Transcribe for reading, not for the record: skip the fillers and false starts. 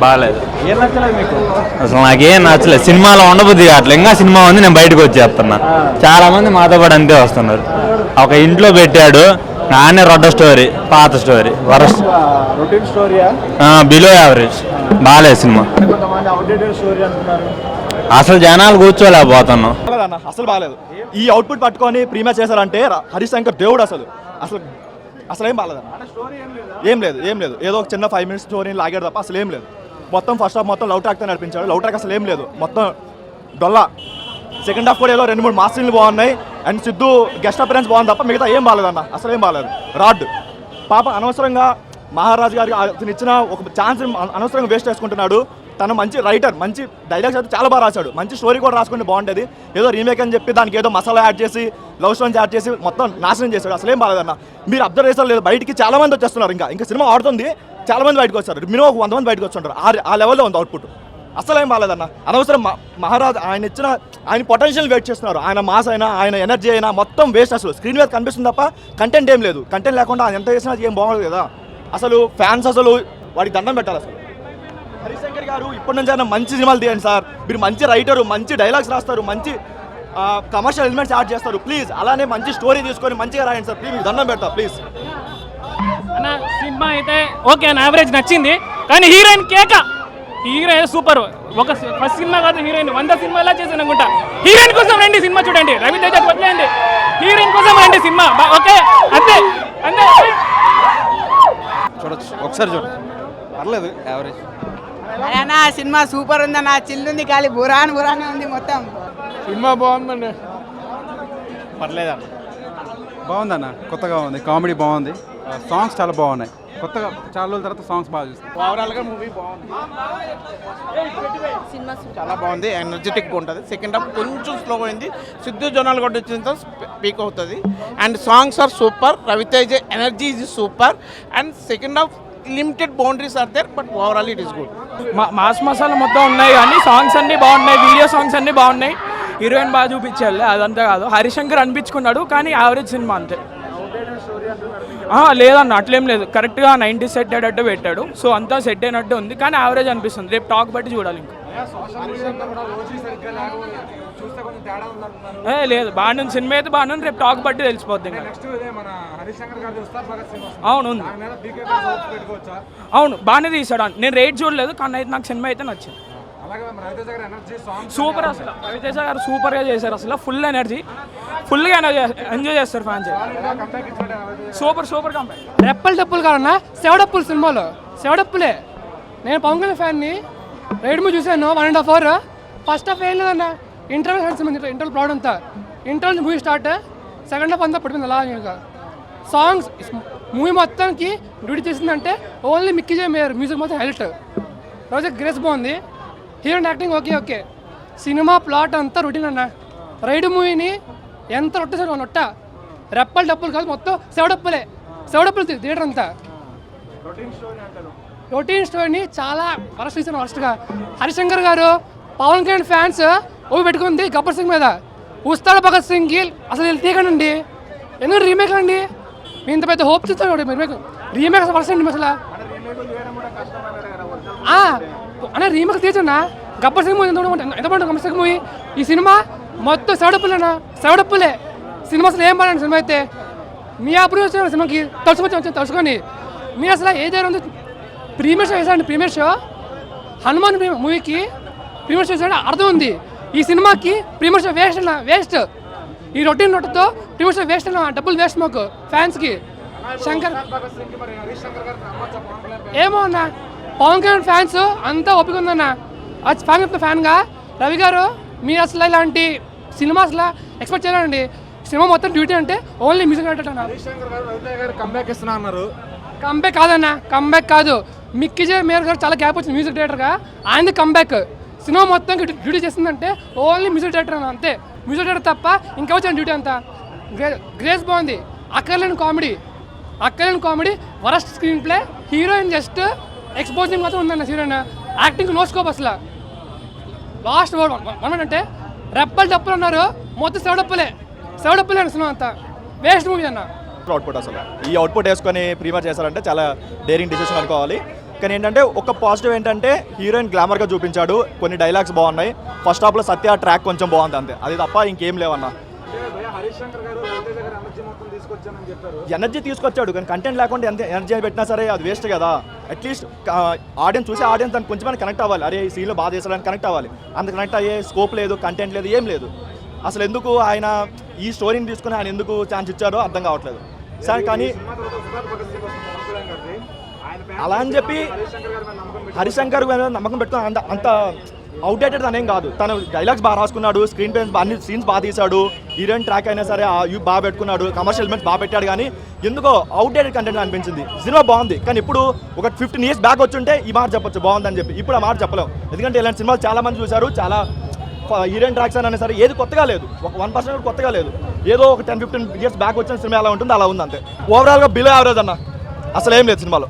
బాగాలేదు. ఏం నచ్చలేదు మీకు? అసలు నాకేం నచ్చలేదు. సినిమాలో ఉండబుద్ధి కావట్లేదు. ఇంకా సినిమా ఉంది, నేను బయటకు వచ్చేస్తున్నా. చాలా మంది మాతో పాటు అంతే వస్తున్నారు. ఒక ఇంట్లో పెట్టాడు, నానే రొడ్డ స్టోరీ, పాత స్టోరీ, వరస్ట్ రొటీన్ స్టోరీయా? Below average. బాగాలేదు సినిమా. కొంతమంది అవుట్డేటెడ్ స్టోరీ అంటున్నారు. అసలు జనాలు కూర్చోలేకపోతున్నాం. అసలు బాగాలేదు. ఈ అవుట్పుట్ పట్టుకొని ప్రీమియర్ చేశారంటే హరిశంకర్ దేవుడు. అసలు అసలు అసలు ఏం బాగాలేదు. ఏం లేదు. ఏదో ఒక చిన్న 5 minutes స్టోరీని లాగాడు తప్ప అసలు ఏం లేదు. మొత్తం ఫస్ట్ హాఫ్ మొత్తం లవ్ ట్రాక్తో నడిపించాడు. లవ్ ట్రాక్ అసలు ఏం లేదు, మొత్తం డొల్లా. సెకండ్ హాఫ్ కూడా ఏదో 2-3 మాస్ సీన్లు బాగున్నాయి. అండ్ సిద్ధు గెస్ట్ అపిరెన్స్ బాగుంది తప్ప మిగతా ఏం బాగాలేదన్న. అసలు ఏం బాగాలేదు. రాడ్ పాప అనవసరంగా మహారాజ్ గారికి అతను ఇచ్చిన ఒక ఛాన్స్ అనవసరంగా వేస్ట్ చేసుకుంటున్నాడు. తను మంచి రైటర్, మంచి డైలాగ్స్ అయితే చాలా బాగా రాశాడు. మంచి స్టోరీ కూడా రాసుకుంటే బాగుంటుంది. ఏదో రీమేక్ అని చెప్పి దానికి ఏదో మసాలా యాడ్ చేసి, లవ్ స్టోన్స్ యాడ్ చేసి మొత్తం నాశనం చేశాడు. అసలు ఏం బాగాలేదన్న. మీరు అబ్జర్వ్ చేస్తారు లేదు, బయటికి చాలా మంది వచ్చేస్తున్నారు. ఇంకా సినిమా ఆడుతుంది, చాలా మంది బయటకు వచ్చారు. మినిమం ఒక 100 మంది బయటకు వచ్చుంటారు. ఆ లెవెల్లో ఉంది అవుట్పుట్. అసలు ఏం బాగాలేదన్న. అనవసరం మహారాజ్ ఆయన పొటెన్షియల్ వెయిట్ చేస్తున్నారు. ఆయన మాస్ అయినా, ఆయన ఎనర్జీ అయినా మొత్తం వేస్ట్. అసలు స్క్రీన్ మీద కనిపిస్తుంది తప్ప కంటెంట్ ఏం లేదు. కంటెంట్ లేకుండా ఆయన ఎంత చేసినా ఏం బాగుండదు కదా. అసలు ఫ్యాన్స్ అసలు వాడికి దండం పెట్టాలి. అసలు హరిశంకర్ గారు ఇప్పటి నుంచి అయినా మంచి సినిమాలు తీయండి సార్. మీరు మంచి రైటరు, మంచి డైలాగ్స్ రాస్తారు, మంచి కమర్షియల్ ఎలిమెంట్స్ యాడ్ చేస్తారు. ప్లీజ్ అలానే మంచి స్టోరీ తీసుకొని మంచిగా రాయండి సార్. ప్లీజ్ దండం పెడతా ప్లీజ్. అన్న సినిమా అయితే ఓకే అన్న, యావరేజ్ నచ్చింది. కానీ హీరోయిన్ కేక, హీరోయిన్ సూపర్. ఒక ఫస్ట్ సినిమా కాదు, హీరోయిన్ 100 సినిమా ఎలా చేశాను అనుకుంటా. హీరోయిన్ కోసం రండి సినిమా చూడండి. రవితేజ వదిలేయండి, హీరోయిన్ కోసం రండి సినిమా. ఓకే అంతే అంతే. చూడొచ్చు, ఒకసారి చూడండి, పర్లేదు యావరేజ్. అన్న సినిమా సూపర్ ఉందన్న, చిల్లుంది, ఖాళీ బురానే ఉంది మొత్తం. సినిమా బాగుందండి, పర్లేదన్న. బాగుందన్న, కొత్తగా ఉంది, కామెడీ బాగుంది, సాంగ్స్ చాలా బాగున్నాయి. కొత్తగా చాలా రోజుల తర్వాత సాంగ్స్ బాగా చూస్తాం. ఓవరాల్గా మూవీ బాగుంది, చాలా బాగుంది, ఎనర్జెటిక్గా ఉంటుంది. సెకండ్ హాఫ్ కొంచెం స్లో అయింది. సిద్ధు జోనాలు కూడా వచ్చిన పీక్ అవుతుంది. And songs are super. Raviteja energy is super. And second half limited boundaries are there, but overall it is good. Mass masala మొత్తం ఉన్నాయి, కానీ సాంగ్స్ అన్నీ బాగున్నాయి, వీడియో సాంగ్స్ అన్నీ బాగున్నాయి. హీరోయిన్ బాగా చూపించాలి, అదంతా కాదు. హరిశంకర్ అనిపించుకున్నాడు, కానీ యావరేజ్ సినిమా అంతే. లేదన్న, అట్లేం లేదు. కరెక్ట్గా 90 సెట్ అయ్యేటట్టు పెట్టాడు. సో అంతా సెట్ అయినట్టు ఉంది, కానీ యావరేజ్ అనిపిస్తుంది. రేపు టాక్ బట్టి చూడాలి. ఇంకా లేదు, బాగానే ఉంది సినిమా అయితే, బాగానే ఉంది. రేపు టాక్ బట్టి తెలిసిపోద్ది. అవును అవును, బాగానే తీసాడు. నేను రేట్ చూడలేదు, కానీ అయితే నాకు సినిమా అయితే నచ్చింది. సూపర్, అసలు రవితేజ గారు సూపర్గా చేశారు. అసలు ఫుల్ ఎనర్జీ, ఫుల్గా ఎంజాయ్ చేస్తారు ఫ్యాన్స్. Super company. రెప్పలు డప్పులు కాదన్నా, సెవడప్పులు సినిమాలో సెవడప్పులే. నేను పవన్ కళ్యాణ్ ఫ్యాన్ని. రైడ్ మూవీ చూశాను 1.5 hour. ఫస్ట్ హాఫ్ ఏం లేదన్నా, ఇంటర్వల్ ప్రాబ్లం అంతా. Interval movie start, second half అంతా పడిపోయింది అలా. సాంగ్స్ మూవీ మొత్తానికి డ్యూటీ చేసిందంటే ఓన్లీ మిక్కీ జే మేయర్. మ్యూజిక్ మొత్తం హైలైట్. రోజు గ్రేస్ బాగుంది, heroine acting okay. Cinema plot అంతా రొటీన్ అన్న. రైడ్ మూవీని ఎంత రొట్టేసారు నొట్ట. రెప్పలు డప్పులు కాదు, మొత్తం సెవడప్పులు థియేటర్ అంతా. రొటీన్ స్టోరీని చాలా వరస్ట్ తీసాను, వరస్ట్గా. హరిశంకర్ గారు పవన్ కళ్యాణ్ ఫ్యాన్స్ ఓవి పెట్టుకుంది గబ్బర్ సింగ్ మీద. ఉస్తాడ్ భగత్ సింగ్ అసలు వీళ్ళు తీయకండి. ఎందుకు రీమేక్ అండి? మీ ఇంత పెద్ద హోప్ చూస్తాడు రీమేక్ అసలు వరస్ట్ అండి. అసలు అన్న రీమేక్ తీర్చన్నా. గబ్బర్ సింగ్ మూవీ ఎంత బాగుంటుంది గబ్బర్ సింగ్ మూవీ. ఈ సినిమా మొత్తం సెవడప్పులే. సినిమా అసలు ఏం బాగుంది సినిమా అయితే. మీ అప్రూవ్ వచ్చిన సినిమాకి తలుచుకొని మీరు అసలు ఏదైనా ఉంది. ప్రీమియర్ షో వేసారండి, ప్రీమియర్ షో హనుమాన్ మూవీకి ప్రీమియర్ షో వేసారంటే అర్థం ఉంది. ఈ సినిమాకి ప్రీమియర్ షో వేస్ట్. ఈ రొటీన్ నోట్తో ప్రీమియర్ షో వేస్ట్ అన్న, డబ్బులు వేస్ట్ మాకు ఫ్యాన్స్కి. శంకర్ ఏమో అన్న, పవన్ కళ్యాణ్ ఫ్యాన్స్ అంతా ఓపిక ఉందన్న. అది ఫ్యాన్గా రవి గారు మీరు అసలు ఇలాంటి సినిమా అసలు ఎక్స్పెక్ట్ చేయాలండి. సినిమా మొత్తం డ్యూటీ అంటే ఓన్లీ మ్యూజిక్ డైరెక్టర్ అన్నారు. కంబ్యాక్ ఇస్తున్నా అన్నారు. కంబ్యాక్ కాదన్న, కంబ్యాక్ కాదు. మిక్కీ జే మేయర్ గారు చాలా గ్యాప్ వచ్చింది మ్యూజిక్ డైరెక్టర్గా. ఆయనది కంబ్యాక్. సినిమా మొత్తం డ్యూటీ చేస్తుందంటే ఓన్లీ మ్యూజిక్ డైరెక్టర్ అన్న, అంతే. మ్యూజిక్ డైరెక్టర్ తప్ప ఇంకా వచ్చిన డ్యూటీ అంతా. గ్రేస్ బాగుంది. అక్కర్లేని comedy, worst screen play. Heroine just exposing మాత్రం ఉందన్న. హీరోయిన్ యాక్టింగ్ నో స్కోప్ అసలు. లాస్ట్ వన్ అంటే రెప్పలు డప్పులు అన్నారు, మొత్తం సెవడప్పులే అన్న. సినిమా అంతా వేస్ట్ మూవీ అన్న. అవుట్పుట్ అసలు ఈ అవుట్పుట్ వేసుకొని ప్రీమియర్ చేశారంటే చాలా డేరింగ్ డిసిషన్ అనుకోవాలి. కానీ ఏంటంటే ఒక పాజిటివ్ ఏంటంటే హీరోయిన్ గ్లామర్గా చూపించాడు, కొన్ని డైలాగ్స్ బాగున్నాయి. ఫస్ట్ హాఫ్లో సత్య ట్రాక్ కొంచెం బాగుంది అంతే, అది తప్ప ఇంకేం లేవన్నా. ఎనర్జీ తీసుకొచ్చాడు కానీ కంటెంట్ లేకుండా ఎంత ఎనర్జీ పెట్టినా సరే అది వేస్ట్ కదా. అట్లీస్ట్ ఆడియన్స్ చూసి ఆడియన్స్ దానికి కొంచెం కనెక్ట్ అవ్వాలి, అరే ఈ సీన్లో బాగా చేసాడని కనెక్ట్ అవ్వాలి. అంత కనెక్ట్ అయ్యే స్కోప్ లేదు, కంటెంట్ లేదు, ఏం లేదు. అసలు ఎందుకు ఆయన ఈ స్టోరీని తీసుకుని ఆయన ఎందుకు ఛాన్స్ ఇచ్చారో అర్థం కావట్లేదు సార్. కానీ అలా అని చెప్పి హరిశంకర్ నమ్మకం పెట్టుకుని అంత అవుట్డేటెడ్ అనేం కాదు. తను డైలాగ్స్ బాగా రాసుకున్నాడు, స్క్రీన్ ప్లే అన్ని సీన్స్ బాగా తీశాడు, హీరోయిన్ ట్రాక్ అయినా సరే బాగా పెట్టుకున్నాడు, కమర్షియల్ ఎలిమెంట్స్ బాగా పెట్టాడు. కానీ ఎందుకో అవుట్డేటెడ్ కంటెంట్ అనిపించింది. సినిమా బాగుంది కానీ ఇప్పుడు ఒక 15 years బ్యాక్ వచ్చుంటే ఈ మాట చెప్పొచ్చు బాగుందని చెప్పి. ఇప్పుడు ఆ మాట చెప్పలేం, ఎందుకంటే ఇలాంటి సినిమాలు చాలా మంది చూశారు. చాలా హీరోయిన్ ట్రాక్స్ అయినా సరే ఏది కొత్తగా లేదు, ఒక 1% కొత్తగా లేదు. ఏదో ఒక 10-15 years బ్యాక్ వచ్చిన సినిమా ఎలా ఉంటుందో అలా ఉంది అంతే. ఓవరాల్గా బిలో యావరేజ్ అన్న, అసలు ఏం లేదు సినిమాలో.